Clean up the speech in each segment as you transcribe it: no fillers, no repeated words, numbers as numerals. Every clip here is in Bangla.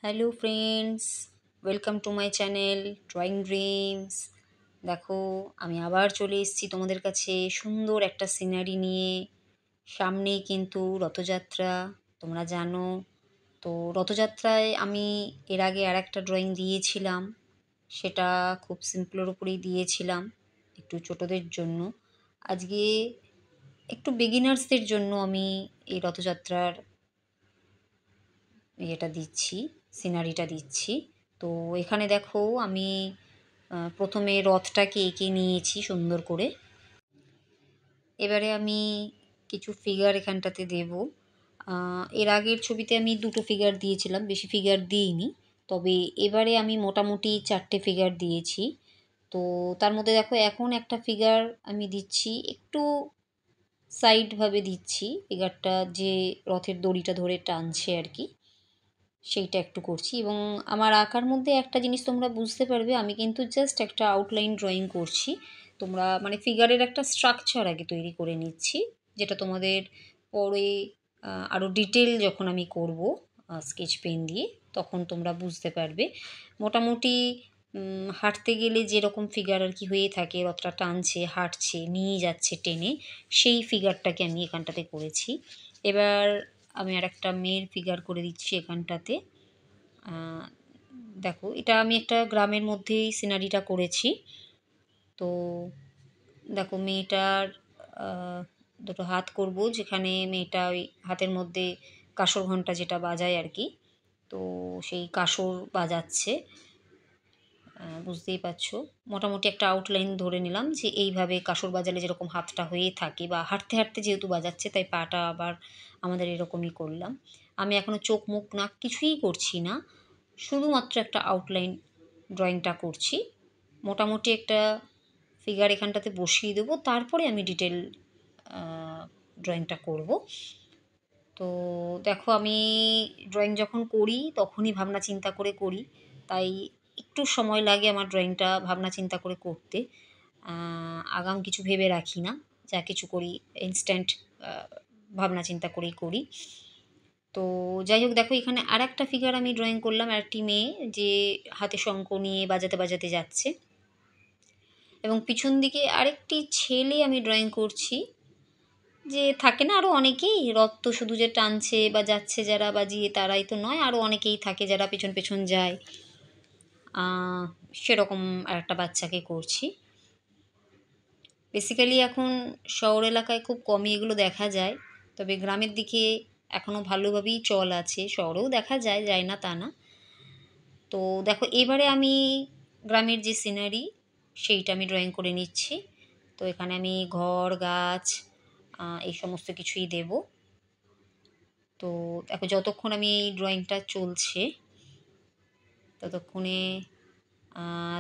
Hello friends, welcome to my channel drawing dreams. দেখো, আমি আবার চলে এসেছি তোমাদের কাছে সুন্দর একটা সিনারি নিয়ে। সামনেই কিন্তু রথযাত্রা, তোমরা জানো। তো রথযাত্রায় আমি এর আগে আর একটা ড্রয়িং দিয়েছিলাম, সেটা খুব সিম্পলের উপরেই দিয়েছিলাম, একটু ছোটোদের জন্য। আজকে একটু বিগিনার্সদের জন্য আমি এই রথযাত্রার ইয়েটা দিচ্ছি, সিনারিটা দিচ্ছি। তো এখানে দেখো, আমি প্রথমে রথটাকে এঁকে নিয়েছি সুন্দর করে। এবারে আমি কিছু ফিগার এখানটাতে দেব। এর আগের ছবিতে আমি দুটো ফিগার দিয়েছিলাম, বেশি ফিগার দিইনি। তবে এবারে আমি মোটামুটি 4টে ফিগার দিয়েছি। তো তার মধ্যে দেখো, এখন একটা ফিগার আমি দিচ্ছি একটু সাইডভাবে দিচ্ছি, ফিগারটা যে রথের দড়িটা ধরে টানছে আর কি, সেইটা একটু করছি। এবং আমার আঁকার মধ্যে একটা জিনিস তোমরা বুঝতে পারবে, আমি কিন্তু জাস্ট একটা আউটলাইন ড্রয়িং করছি। তোমরা মানে ফিগারের একটা স্ট্রাকচার আগে তৈরি করে নিচ্ছি, যেটা তোমাদের পরে আরও ডিটেল যখন আমি করব স্কেচ পেন দিয়ে, তখন তোমরা বুঝতে পারবে। মোটামুটি হাঁটতে গেলে যেরকম ফিগার আর কি হয়ে থাকে, রথটা টানছে, হাঁটছে, নিয়ে যাচ্ছে টেনে, সেই ফিগারটাকে আমি এখানটাতে করেছি। এবার আমি আরেকটা মেয়ের ফিগার করে দিচ্ছি এখানটাতে। দেখো, এটা আমি একটা গ্রামের মধ্যেই সিনারিটা করেছি। তো দেখো, মেয়েটার দুটো হাত করব, যেখানে মেয়েটা ওই হাতের মধ্যে কাঁসর ঘণ্টা যেটা বাজায় আর কি, তো সেই কাঁসর বাজাচ্ছে। বুঝতেই পারছো, মোটামুটি একটা আউটলাইন ধরে নিলাম যে এইভাবে কাঁসর বাজালে যেরকম হাতটা হয়ে থাকে, বা হাঁটতে হাঁটতে যেহেতু বাজাচ্ছে তাই পাটা আবার আমাদের এরকমই করলাম। আমি এখনও চোখ মুখ নাক কিছুই করছি না, শুধুমাত্র একটা আউটলাইন ড্রয়িংটা করছি। মোটামুটি একটা ফিগার এখানটাতে বসিয়ে দেবো, তারপরে আমি ডিটেল ড্রয়িংটা করব। তো দেখো, আমি ড্রয়িং যখন করি তখনই ভাবনা চিন্তা করে করি, তাই একটু সময় লাগে আমার ড্রয়িংটা ভাবনা চিন্তা করে করতে। আগাম কিছু ভেবে রাখি না, যা কিছু করি ইনস্ট্যান্ট ভাবনা চিন্তা করেই করি। তো যাই হোক, দেখো এখানে আর একটা ফিগার আমি ড্রয়িং করলাম, আর একটি মেয়ে যে হাতে শঙ্খ নিয়ে বাজাতে বাজাতে যাচ্ছে, এবং পিছন দিকে আরেকটি ছেলে আমি ড্রয়িং করছি। যে থাকে না আরও অনেকেই, রথ তো শুধু যে টানছে বা যাচ্ছে যারা বাজিয়ে তারাই তো নয়, আরও অনেকেই থাকে যারা পেছন পেছন যায়। সেরকম আর একটা বাচ্চাকে করছি। বেসিক্যালি এখন শহর এলাকায় খুব কমই এগুলো দেখা যায়, তবে গ্রামের দিকে এখনও ভালোভাবেই চল আছে। শহরেও দেখা যায়, যায় না তা না। তো দেখো, এবারে আমি গ্রামের যে সিনারি, সেইটা আমি ড্রয়িং করে নিচ্ছি। তো এখানে আমি ঘর, গাছ, এই সমস্ত কিছুই দেব। তো দেখো, যতক্ষণ আমি এই ড্রয়িংটা চলছে ততক্ষণে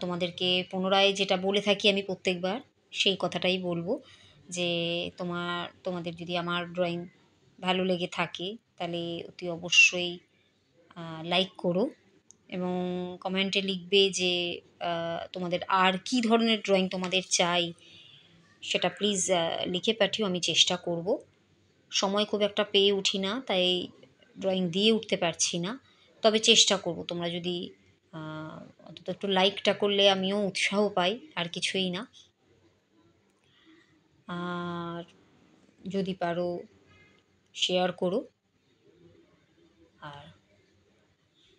তোমাদেরকে পুনরায় যেটা বলে থাকি আমি প্রত্যেকবার, সেই কথাটাই বলবো যে তোমাদের যদি আমার ড্রয়িং ভালো লেগে থাকে তাহলে অতি অবশ্যই লাইক করো, এবং কমেন্টে লিখবে যে তোমাদের আর কী ধরনের ড্রয়িং তোমাদের চাই, সেটা প্লিজ লিখে পাঠিও, আমি চেষ্টা করব। সময় খুব একটা পেয়ে উঠি না, তাই ড্রয়িং দিয়ে উঠতে পারছি না। তবে চেষ্টা করব, তোমরা যদি অন্তত একটু লাইকটা করলে আমিও উৎসাহ পাই, আর কিছুই না। আর যদি পারো শেয়ার করো। আর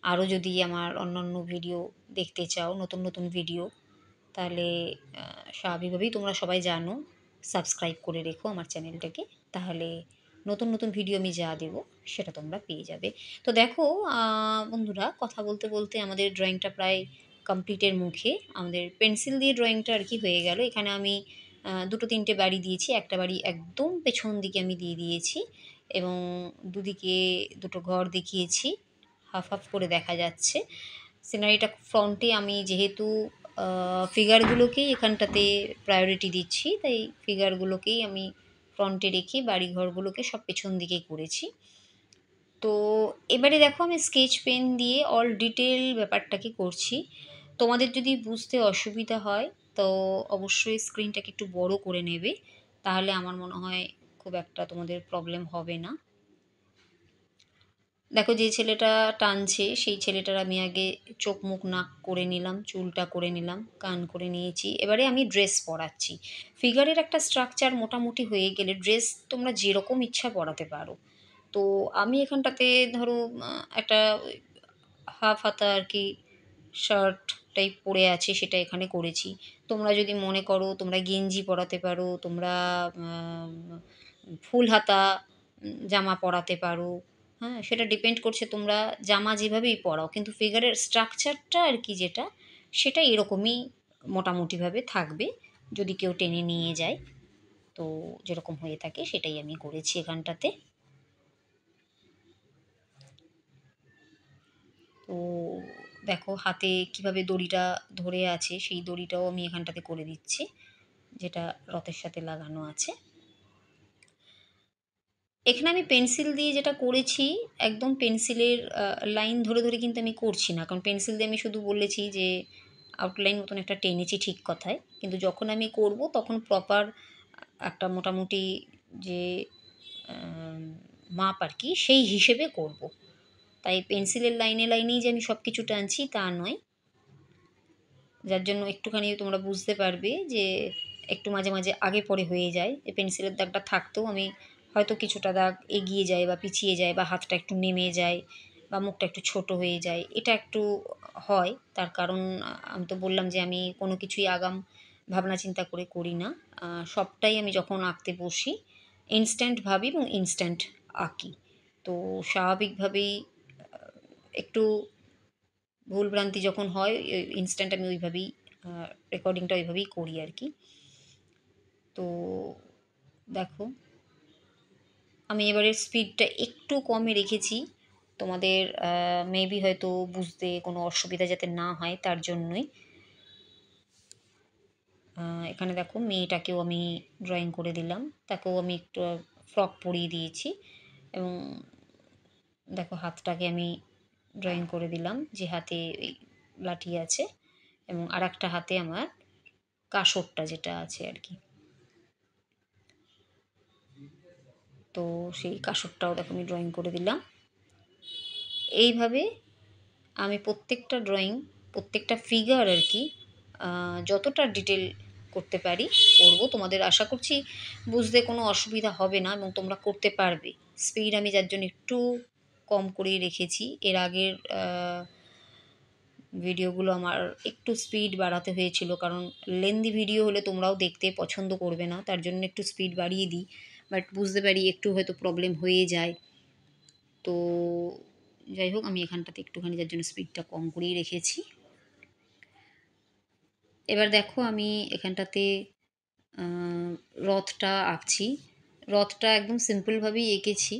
আরও যদি আমার অন্যান্য ভিডিও দেখতে চাও, নতুন নতুন ভিডিও, তাহলে স্বাভাবিকভাবেই তোমরা সবাই জানো, সাবস্ক্রাইব করে রেখো আমার চ্যানেলটাকে। তাহলে নতুন নতুন ভিডিও আমি যা দেবো সেটা তোমরা পেয়ে যাবে। তো দেখো বন্ধুরা, কথা বলতে বলতে আমাদের ড্রয়িংটা প্রায় কমপ্লিটের মুখে। আমাদের পেন্সিল দিয়ে ড্রয়িংটা আর কি হয়ে গেল। এখানে আমি দুটো তিনটে বাড়ি দিয়েছি, একটা বাড়ি একদম পেছন দিকে আমি দিয়ে দিয়েছি, এবং দুদিকে দুটো ঘর দেখিয়েছি, হাফ হাফ করে দেখা যাচ্ছে। সিনারিটা ফ্রন্টে আমি যেহেতু ফিগারগুলোকেই এখানটাতে প্রায়োরিটি দিচ্ছি, তাই ফিগারগুলোকেই আমি ফ্রন্টে রেখে বাড়িঘরগুলোকে সব পেছন দিকে করেছি। তো এবারে দেখো, আমি স্কেচ পেন দিয়ে অল ডিটেল ব্যাপারটাকে করছি। তোমাদের যদি বুঝতে অসুবিধা হয় তো অবশ্যই স্ক্রিনটাকে একটু বড় করে নেবে, তাহলে আমার মনে হয় খুব একটা তোমাদের প্রবলেম হবে না। দেখো যে ছেলেটা টানছে সেই ছেলেটার আমি আগে চোখ মুখ নাক করে নিলাম, চুলটা করে নিলাম, কান করে নিয়েছি। এবারে আমি ড্রেস পরাচ্ছি। ফিগারের একটা স্ট্রাকচার মোটামুটি হয়ে গেলে ড্রেস তোমরা যেরকম ইচ্ছা পরাতে পারো। তো আমি এখানটাতে ধরো একটা হাফ হাতা আর কি শার্ট টাইপ পরে আছে সেটা এখানে করেছি। তোমরা যদি মনে করো তোমরা গেঞ্জি পরাতে পারো, তোমরা ফুল হাতা জামা পরাতে পারো। হ্যাঁ? সেটা ডিপেন্ড করছে তোমরা জামা যেভাবেই পরাও। কিন্তু ফিগারের স্ট্রাকচারটা আর কি যেটা, সেটা এরকমই মোটামুটিভাবে থাকবে। যদি কেউ টেনে নিয়ে যায়, তো যেরকম হয়ে থাকে সেটাই আমি করেছি এখানটাতে। তো দেখো হাতে কিভাবে দড়িটা ধরে আছে সেই দড়িটাও আমি এখানটাতে করে দিচ্ছি, যেটা রথের সাথে লাগানো আছে। এখানে আমি পেন্সিল দিয়ে যেটা করেছি, একদম পেন্সিলের লাইন ধরে ধরে কিন্তু আমি করছি না, কারণ পেন্সিল দিয়ে আমি শুধু বলেছি যে আউটলাইন মতন একটা টেনেছি ঠিক কথায়, কিন্তু যখন আমি করব তখন প্রপার একটা মোটামুটি যে আম, মাপ আর কি সেই হিসেবে করব। তাই পেন্সিলের লাইনে লাইনেই যে আমি সব কিছু টানছি তা নয়, যার জন্য একটুখানি তোমরা বুঝতে পারবে যে একটু মাঝে মাঝে আগে পরে হয়ে যায়। যে পেন্সিলের দাগটা থাকতেও আমি হয়তো কিছুটা দাগ এগিয়ে যায় বা পিছিয়ে যায়, বা হাতটা একটু নেমে যায়, বা মুখটা একটু ছোট হয়ে যায়, এটা একটু হয়। তার কারণ আমি তো বললাম যে আমি কোনো কিছুই আগাম ভাবনা চিন্তা করে করি না। সবটাই আমি যখন আঁকতে বসি ইনস্ট্যান্ট ভাবি এবং ইনস্ট্যান্ট আঁকি। তো স্বাভাবিকভাবেই একটু ভুলভ্রান্তি যখন হয় ইনস্ট্যান্ট আমি ওইভাবেই রেকর্ডিংটা ওইভাবেই করি আর কি। তো দেখো আমি এবারে স্পিডটা একটু কমে রেখেছি, তোমাদের মেবি হয়তো বুঝতে কোনো অসুবিধা যাতে না হয় তার জন্যই। এখানে দেখো মেয়েটাকেও আমি ড্রয়িং করে দিলাম, তাকেও আমি একটু ফ্রক পরিয়ে দিয়েছি, এবং দেখো হাতটাকে আমি ড্রয়িং করে দিলাম যে হাতে এই লাঠি আছে, এবং আর একটা হাতে আমার কাসরটা যেটা আছে আর কি। তো সেই কাসরটাও দেখো আমি ড্রয়িং করে দিলাম। এইভাবে আমি প্রত্যেকটা ড্রয়িং, প্রত্যেকটা ফিগার আর কি যতটা ডিটেল করতে পারি করব। তোমাদের আশা করছি বুঝতে কোনো অসুবিধা হবে না এবং তোমরা করতে পারবে। স্পিড আমি যার জন্য একটু কম করেই রেখেছি। এর আগের ভিডিওগুলো আমার একটু স্পিড বাড়াতে হয়েছিল, কারণ লেন্দি ভিডিও হলে তোমরাও দেখতে পছন্দ করবে না, তার জন্য একটু স্পিড বাড়িয়ে দিই। বাট বুঝতে পারি একটু হয়তো প্রবলেম হয়ে যায়। তো যাই হোক আমি এখানটাতে একটুখানি যার জন্য স্পিডটা কম করেই রেখেছি। এবার দেখো আমি এখানটাতে রথটা আঁকছি। রথটা একদম সিম্পলভাবেই এঁকেছি,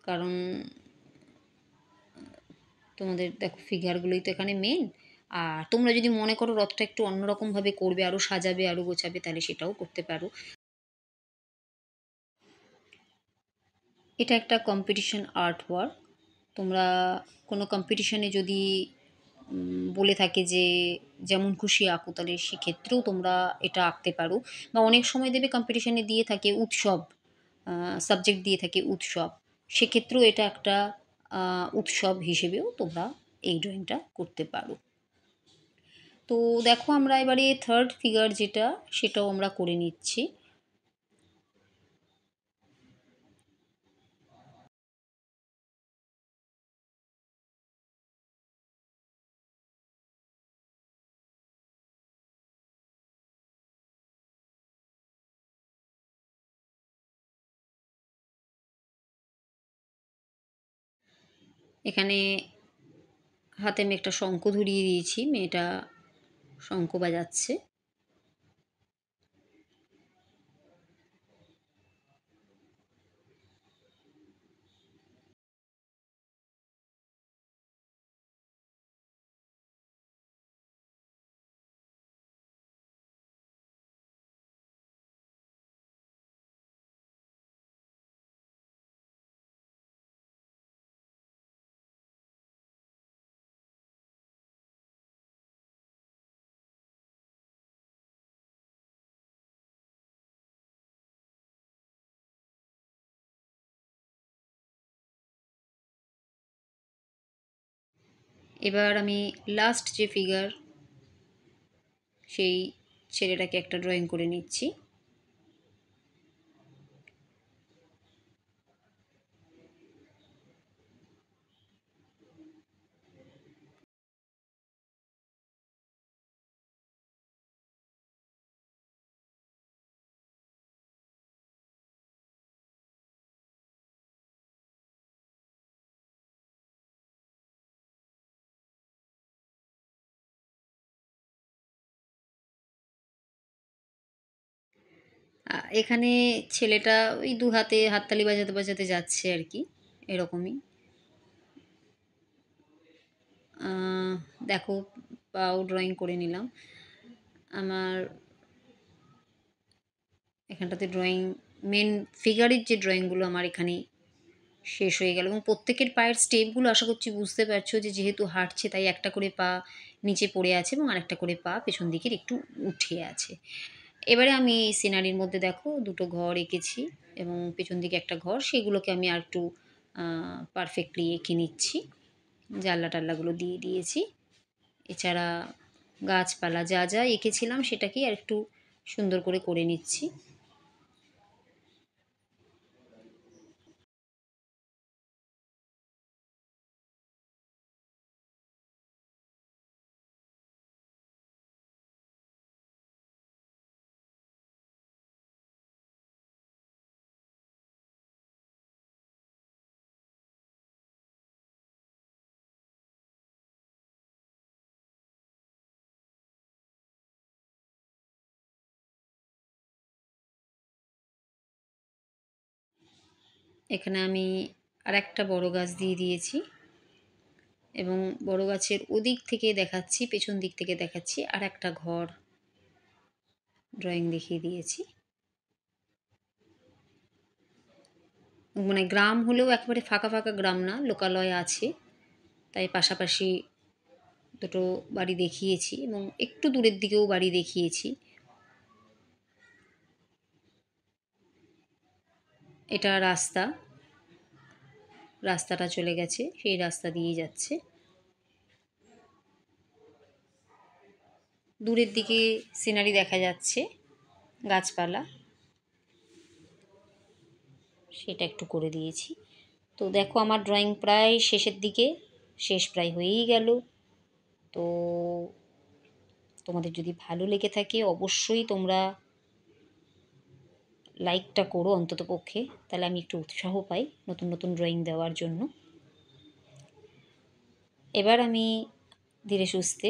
কারণ তোমাদের দেখো ফিগারগুলোই তো এখানে মেন। আর তোমরা যদি মনে করো রথটা একটু অন্যরকমভাবে করবে, আরও সাজাবে, আরও গোছাবে, তাহলে সেটাও করতে পারো। এটা একটা কম্পিটিশন আর্ট ওয়ার্ক। তোমরা কোনো কম্পিটিশনে যদি বলে থাকে যে যেমন খুশি আঁকো, তাহলে সেক্ষেত্রেও তোমরা এটা আঁকতে পারো। বা অনেক সময় দেবে কম্পিটিশনে দিয়ে থাকে উৎসব, সাবজেক্ট দিয়ে থাকে উৎসব, সেক্ষেত্রেও এটা একটা উৎসব হিসেবেও তোমরা এই ড্রয়িংটা করতে পারো। তো দেখো আমরা এবারে থার্ড ফিগার যেটা, সেটাও আমরা করে নিচ্ছি। এখানে হাতে আমি একটা শঙ্খ ধরিয়ে দিয়েছি, মেয়েটা শঙ্খ বাজাচ্ছে। এবার আমি লাস্ট যে ফিগার, সেই ছেলেটাকে একটা ড্রয়িং করে নিচ্ছি। এখানে ছেলেটা ওই দু হাতে হাততালি বাজাতে বাজাতে যাচ্ছে আর কি, এরকমই। দেখো, পাও ড্রয়িং করে নিলাম। আমার এখানটাতে ড্রয়িং, মেন ফিগারের যে ড্রয়িংগুলো আমার এখানেই শেষ হয়ে গেল, এবং প্রত্যেকের পায়ের স্টেপগুলো আশা করছি বুঝতে পারছো, যে যেহেতু হাঁটছে তাই একটা করে পা নিচে পড়ে আছে এবং আরেকটা করে পা পেছন দিকের একটু উঠে আছে। এবারে আমি সিনারির মধ্যে দেখো দুটো ঘর এঁকেছি এবং পেছন দিকে একটা ঘর, সেগুলোকে আমি আর একটু পারফেক্টলি এঁকে নিচ্ছি। জানলা টাল্লাগুলো দিয়ে দিয়েছি। এছাড়া গাছপালা যা যা এঁকেছিলাম সেটাকেই আর একটু সুন্দর করে করে নিচ্ছি। এখানে আমি আরেকটা বড় গাছ দিয়ে দিয়েছি এবং বড় গাছের ওদিক থেকে দেখাচ্ছি, পেছন দিক থেকে দেখাচ্ছি আর একটা ঘর ড্রয়িং দেখিয়ে দিয়েছি। মানে গ্রাম হলেও একেবারে ফাঁকা ফাঁকা গ্রাম না, লোকালয় আছে, তাই পাশাপাশি দুটো বাড়ি দেখিয়েছি এবং একটু দূরের দিকেও বাড়ি দেখিয়েছি। এটা রাস্তা, রাস্তাটা চলে গেছে, সেই রাস্তা দিয়েই যাচ্ছে। দূরের দিকে সিনারি দেখা যাচ্ছে, গাছপালা, সেটা একটু করে দিয়েছি। তো দেখো আমার ড্রয়িং প্রায় শেষের দিকে, শেষ প্রায় হয়েই গেল। তো তোমাদের যদি ভালো লেগে থাকে অবশ্যই তোমরা লাইকটা করো অন্তত পক্ষে, তাহলে আমি একটু উৎসাহ পাই নতুন নতুন ড্রয়িং দেওয়ার জন্য। এবার আমি ধীরে সুস্থে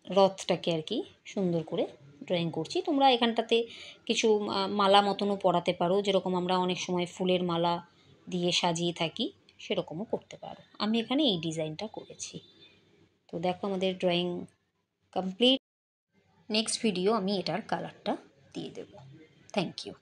রথটাকে আর কি সুন্দর করে ড্রয়িং করছি। তোমরা এখানটাতে কিছু মালা মতনও পরাতে পারো, যেরকম আমরা অনেক সময় ফুলের মালা দিয়ে সাজিয়ে থাকি, সেরকমও করতে পারো। আমি এখানে এই ডিজাইনটা করেছি। তো দেখো আমাদের ড্রয়িং কমপ্লিট। নেক্সট ভিডিও আমি এটার কালারটা দিয়ে দেবো। Thank you.